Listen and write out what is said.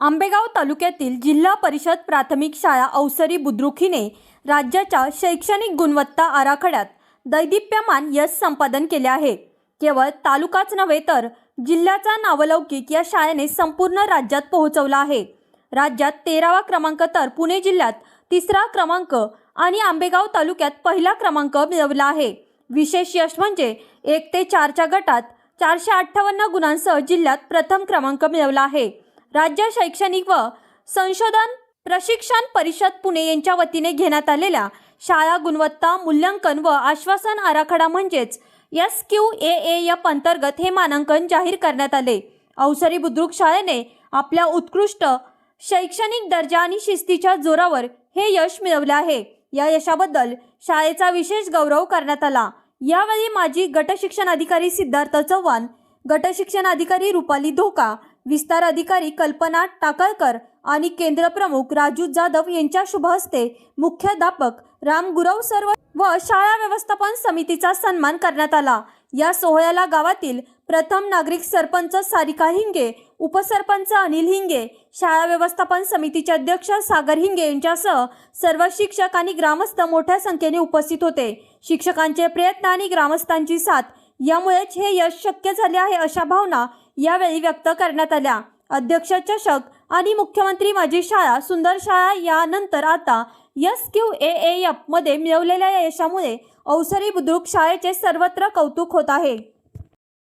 आंबेगाव तालुक्यातील जिल्हा परिषद प्राथमिक शाळा अवसरी बुद्रुक हिने राज्याच्या शैक्षणिक गुणवत्ता आराखड्यात दैदिप्यमान यश संपादन केले आहे। केवळ तालुकाच नव्हे तर जिल्ह्याचा नावलौकिक या शाळेने संपूर्ण राज्यात पोहोचवला आहे। राज्यात 13वा क्रमांक तर पुणे जिल्ह्यात 3रा क्रमांक आणि आंबेगाव तालुक्यात पहिला क्रमांक मिळवला आहे। विशेष यश म्हणजे 1 ते 4च्या गटात 458 गुणांसह जिल्ह्यात प्रथम क्रमांक मिळवला आहे। राज्य शैक्षणिक व संशोधन प्रशिक्षण परिषद पुणे यांच्या वतीने घेण्यात आलेल्या शाळा गुणवत्ता मूल्यांकन व आश्वासन आराखडा म्हणजेच SQAAF अंतर्गत हे मानांकन जाहीर करण्यात आले। अवसरी बुद्रुक शाळेने आपल्या उत्कृष्ट शैक्षणिक दर्जा आणि शिस्तीच्या जोरावर हे यश मिळवले आहे। या यशाबद्दल शाळेचा विशेष गौरव करण्यात आला। यावेळी माजी गट शिक्षण अधिकारी सिद्धार्थ चव्हाण, गट शिक्षण अधिकारी रुपाली धोका, विस्तार अधिकारी कल्पना टाकळकर आणि केंद्र प्रमुख राजू जाधव यांच्या शुभ हस्ते मुख्याध्यापक राम गुरव सर व शाळा व्यवस्थापन समितीचा सन्मान करण्यात आला। या सोहळ्याला गावातील प्रथम नागरिक सरपंच सारिका हिंगे, उपसरपंच अनिल हिंगे, शाळा व्यवस्थापन समितीचे अध्यक्ष सागर हिंगे यांच्यासह सर्व शिक्षक आणि ग्रामस्थ मोठ्या संख्येने उपस्थित होते। शिक्षकांचे प्रयत्न आणि ग्रामस्थांची साथ यामुळेच हे यश शक्य झाले आहे अशा भावना यावेळी व्यक्त करण्यात आल्या। अध्यक्ष चषक आणि मुख्यमंत्री माझी शाळा सुंदर शाळा यानंतर आता SQAAF मध्ये मिळवलेल्या यशामुळे अवसरी बुद्रुक शाळेचे सर्वत्र कौतुक होत आहे।